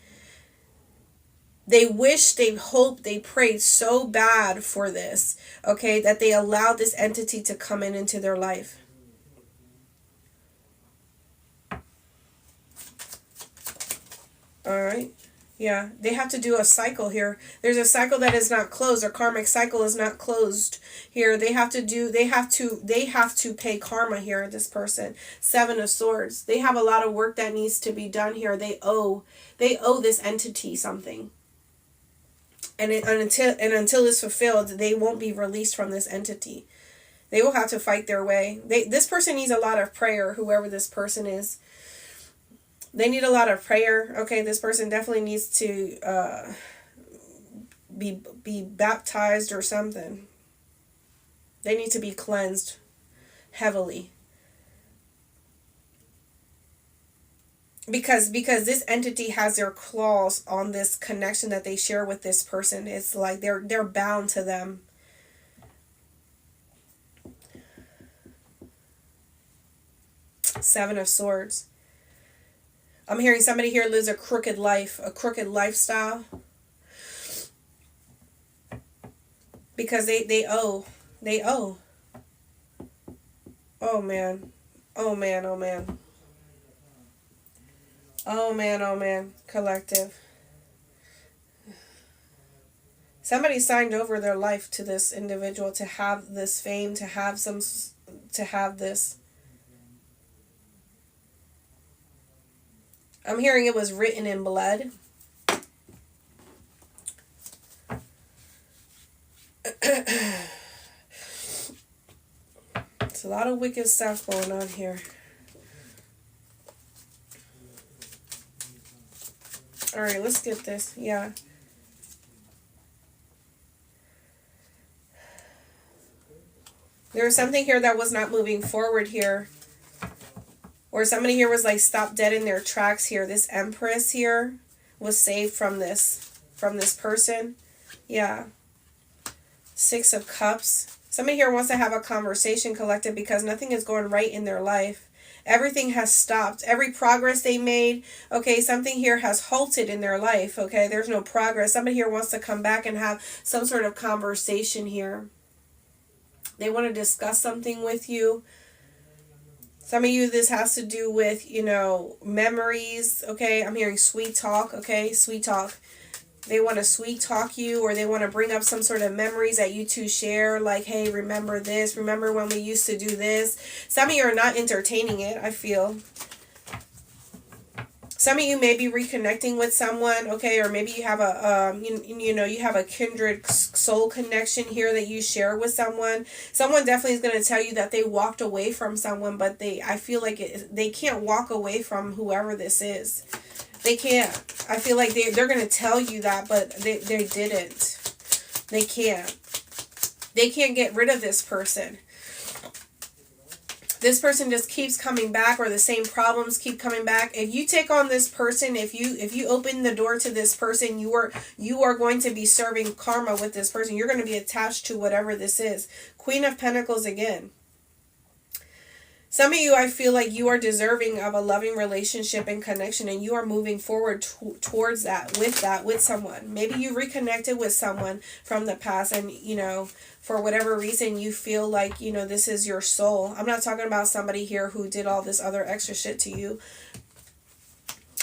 They wish, they hope, they prayed so bad for this, okay, that they allowed this entity to come into their life. All right. Yeah, they have to do a cycle here. There's a cycle that is not closed. Their karmic cycle is not closed here. They have to pay karma here, this person. 7 of Swords. They have a lot of work that needs to be done here. They owe this entity something. And until it's fulfilled, they won't be released from this entity. They will have to fight their way. This person needs a lot of prayer, whoever this person is. They need a lot of prayer. Okay, this person definitely needs to be baptized or something. They need to be cleansed heavily. Because this entity has their claws on this connection that they share with this person. It's like they're bound to them. Seven of Swords. I'm hearing somebody here lives a crooked life, a crooked lifestyle. Because they owe. They owe. Oh man. Oh man, oh man. Oh man, oh man. Collective. Somebody signed over their life to this individual to have this fame, to have this. I'm hearing it was written in blood. It's a lot of wicked stuff going on here. All right, let's get this. Yeah. There was something here that was not moving forward here. Or somebody here was like stopped dead in their tracks here. This Empress here was saved from this person. Yeah. Six of Cups. Somebody here wants to have a conversation, collective, because nothing is going right in their life. Everything has stopped. Every progress they made, okay, something here has halted in their life, okay? There's no progress. Somebody here wants to come back and have some sort of conversation here. They want to discuss something with you. Some of you, this has to do with, memories, okay? I'm hearing sweet talk, okay? Sweet talk. They want to sweet talk you, or they want to bring up some sort of memories that you two share, like, hey, remember this? Remember when we used to do this? Some of you are not entertaining it, I feel. Some of you may be reconnecting with someone, okay, or maybe you have a you have a kindred soul connection here that you share with someone. Someone definitely is going to tell you that they walked away from someone, but I feel like they can't walk away from whoever this is. They can't. I feel like they're going to tell you that, but they didn't. They can't. They can't get rid of this person. This person just keeps coming back, or the same problems keep coming back. If you take on this person, if you open the door to this person, you are going to be serving karma with this person. You're going to be attached to whatever this is. Queen of Pentacles again. Some of you, I feel like you are deserving of a loving relationship and connection, and you are moving forward towards that, with someone. Maybe you reconnected with someone from the past, and, for whatever reason, you feel like, this is your soul. I'm not talking about somebody here who did all this other extra shit to you.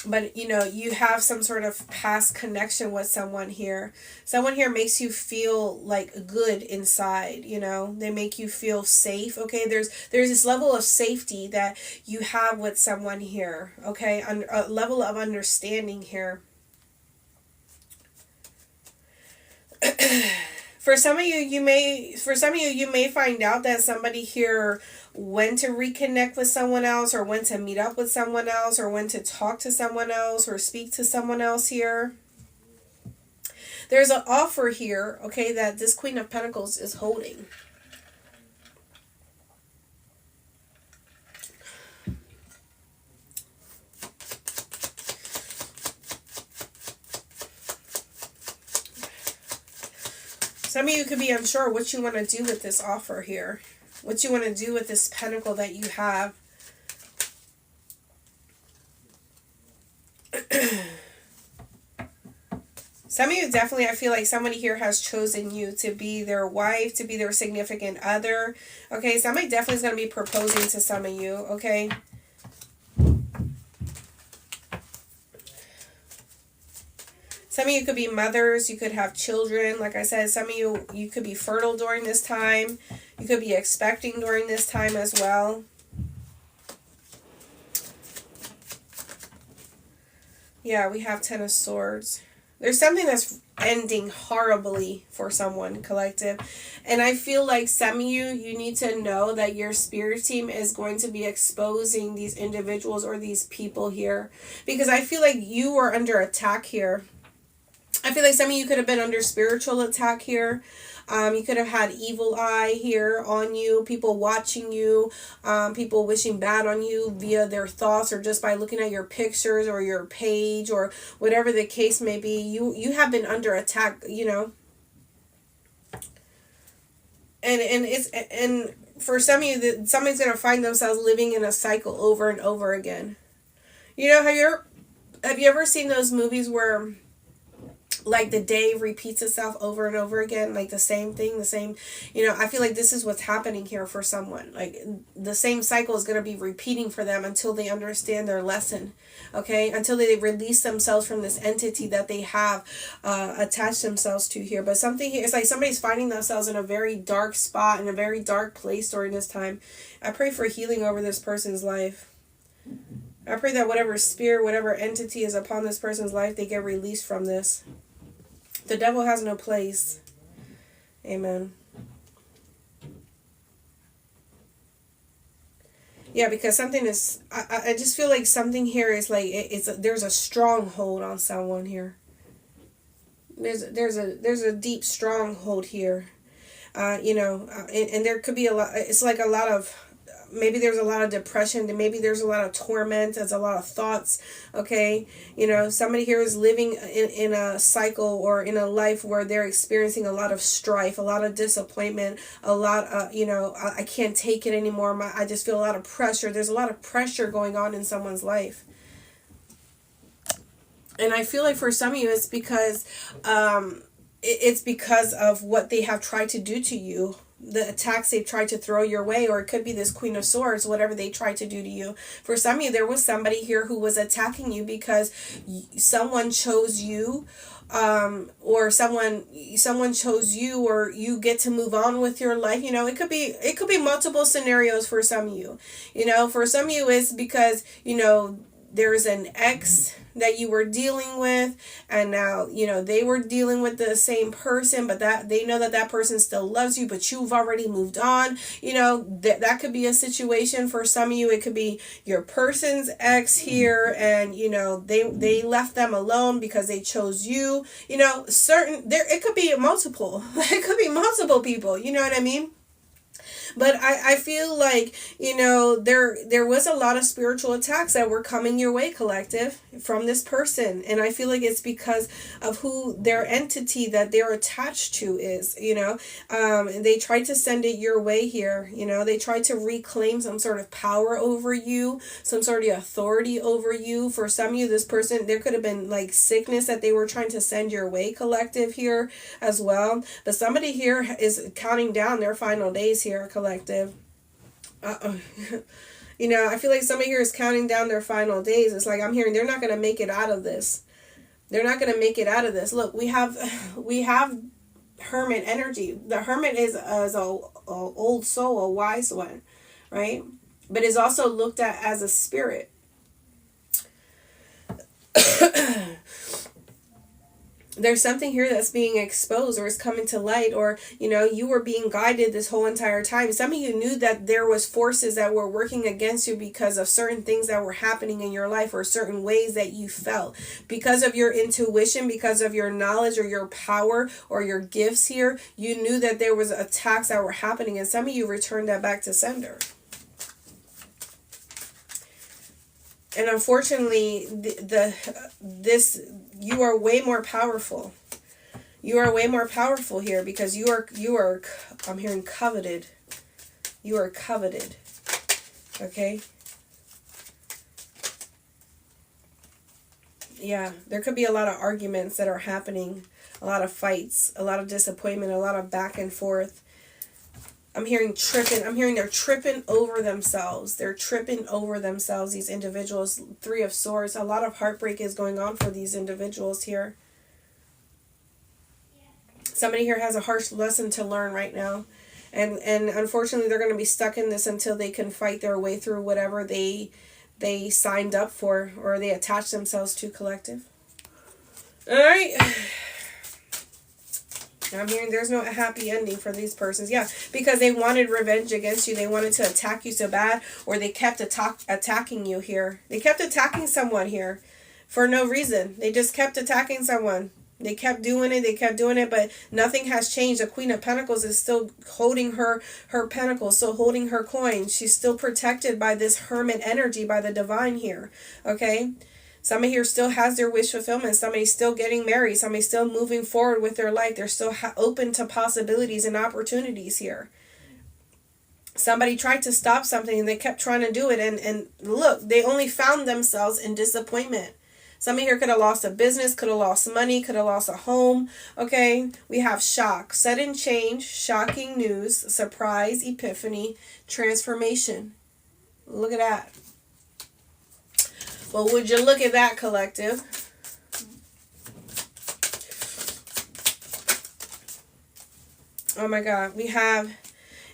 But, you have some sort of past connection with someone here. Someone here makes you feel like good inside, They make you feel safe, okay? There's this level of safety that you have with someone here, okay? A level of understanding here. For some of you, you may find out that somebody here when to reconnect with someone else, or when to meet up with someone else, or when to talk to someone else, or speak to someone else here. There's an offer here, okay, that this Queen of Pentacles is holding. Some of you could be unsure what you want to do with this offer here. What you want to do with this pentacle that you have. Some of you definitely, I feel like somebody here has chosen you to be their wife, to be their significant other. Okay, somebody definitely is going to be proposing to some of you, okay? Some of you could be mothers. You could have children. Like I said, some of you could be fertile during this time. You could be expecting during this time as well. Yeah, we have Ten of Swords. There's something that's ending horribly for someone, collective. And I feel like some of you need to know that your spirit team is going to be exposing these individuals or these people here. Because I feel like you are under attack here. I feel like some of you could have been under spiritual attack here. You could have had evil eye here on you, people watching you, people wishing bad on you via their thoughts, or just by looking at your pictures or your page, or whatever the case may be. You have been under attack, And for some of you, that somebody's going to find themselves living in a cycle over and over again. You know, have you ever seen those movies where like the day repeats itself over and over again, like the same thing, the same, I feel like this is what's happening here for someone. Like the same cycle is going to be repeating for them until they understand their lesson, okay, until they release themselves from this entity that they have attached themselves to here. But something here, it's like somebody's finding themselves in a very dark spot, in a very dark place during this time. I pray for healing over this person's life. I pray that whatever spirit, whatever entity is upon this person's life, they get released from this. The devil has no place. Amen. Yeah, because something is, I just feel like something here is like, there's a stronghold on someone here. There's a deep stronghold here. And there could be a lot, it's like a lot of, maybe there's a lot of depression, maybe there's a lot of torment, there's a lot of thoughts, okay? Somebody here is living in a cycle or in a life where they're experiencing a lot of strife, a lot of disappointment, a lot of, I can't take it anymore, I just feel a lot of pressure. There's a lot of pressure going on in someone's life. And I feel like for some of you, it's because of what they have tried to do to you, the attacks they've tried to throw your way, or it could be this Queen of Swords, whatever they tried to do to you. For some of you, there was somebody here who was attacking you because someone chose you, or someone chose you, or you get to move on with your life. It could be multiple scenarios for some of you. For some of you, it's because, there's an ex that you were dealing with, and now they were dealing with the same person, but that they know that person still loves you, but you've already moved on. That could be a situation. For some of you, it could be your person's ex here, and they left them alone because they chose you. It could be multiple. It could be multiple people. You know what I mean? But I feel like, there was a lot of spiritual attacks that were coming your way, collective, from this person. And I feel like it's because of who their entity that they're attached to is, they tried to send it your way here. They tried to reclaim some sort of power over you, some sort of authority over you. For some of you, this person, there could have been like sickness that they were trying to send your way, collective, here as well. But somebody here is counting down their final days here, collective. I feel like somebody here is counting down their final days. It's like I'm hearing they're not going to make it out of this. They're not going to make it out of this. Look, we have hermit energy. The hermit is a old soul, a wise one, right? But is also looked at as a spirit. There's something here that's being exposed, or is coming to light, or you were being guided this whole entire time. Some of you knew that there was forces that were working against you because of certain things that were happening in your life, or certain ways that you felt because of your intuition, because of your knowledge or your power or your gifts here. You knew that there was attacks that were happening, and some of you returned that back to sender. And unfortunately, you are way more powerful. You are way more powerful here because you are, I'm hearing coveted. You are coveted. Okay? Yeah, there could be a lot of arguments that are happening, a lot of fights, a lot of disappointment, a lot of back and forth. I'm hearing tripping. I'm hearing they're tripping over themselves. They're tripping over themselves, these individuals. 3 of Swords. A lot of heartbreak is going on for these individuals here. Somebody here has a harsh lesson to learn right now. And unfortunately, they're going to be stuck in this until they can fight their way through whatever they signed up for, or they attach themselves to, collective. All right. I'm hearing there's no happy ending for these persons. Yeah, because they wanted revenge against you. They wanted to attack you so bad, or they kept attacking you here. They kept attacking someone here for no reason. They just kept attacking someone. They kept doing it, but nothing has changed. The Queen of Pentacles is still holding her pentacles, still holding her coin. She's still protected by this hermit energy, by the divine here, okay? Somebody here still has their wish fulfillment. Somebody's still getting married. Somebody's still moving forward with their life. They're still open to possibilities and opportunities here. Somebody tried to stop something and they kept trying to do it, and look, they only found themselves in disappointment. Somebody here could have lost a business, could have lost money, could have lost a home. Okay, we have shock, sudden change, shocking news, surprise, epiphany, transformation. Look at that. Well, would you look at that, collective? Oh my God. We have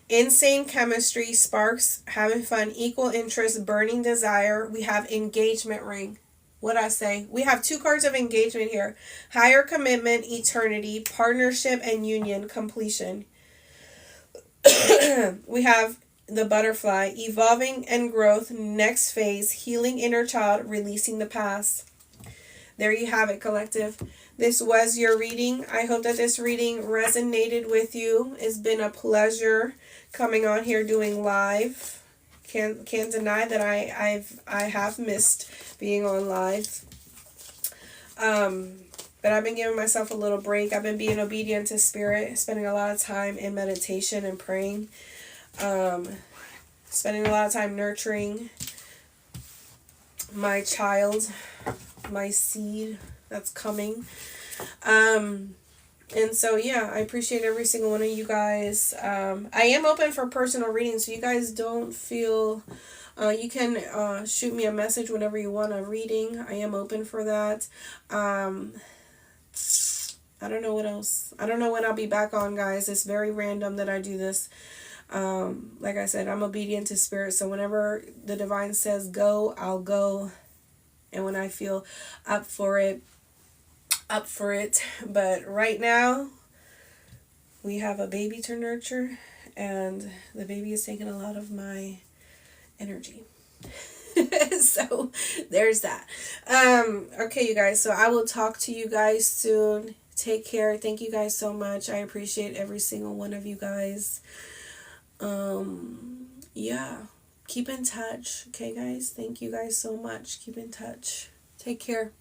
insane chemistry, sparks, having fun, equal interest, burning desire. We have engagement ring. What I say? We have 2 cards of engagement here. Higher commitment, eternity, partnership, and union, completion. We have the butterfly, evolving and growth, next phase, healing inner child, releasing the past. There you have it, collective. This was your reading. I hope that this reading resonated with you. It's been a pleasure coming on here doing live. Can't deny that I have missed being on live. But I've been giving myself a little break. I've been being obedient to spirit, spending a lot of time in meditation and praying. Spending a lot of time nurturing my child, my seed that's coming. And so, yeah, I appreciate every single one of you guys. I am open for personal readings, so you guys don't feel... you can shoot me a message whenever you want a reading. I am open for that. I don't know what else. I don't know when I'll be back on, guys. It's very random that I do this. Like I said, I'm obedient to spirit, so whenever the divine says go, I'll go. And when I feel up for it. But right now, we have a baby to nurture, and the baby is taking a lot of my energy. So there's that. Okay, you guys, so I will talk to you guys soon. Take care. Thank you guys so much. I appreciate every single one of you guys. Yeah, keep in touch. Okay, guys, thank you guys so much. Keep in touch. Take care.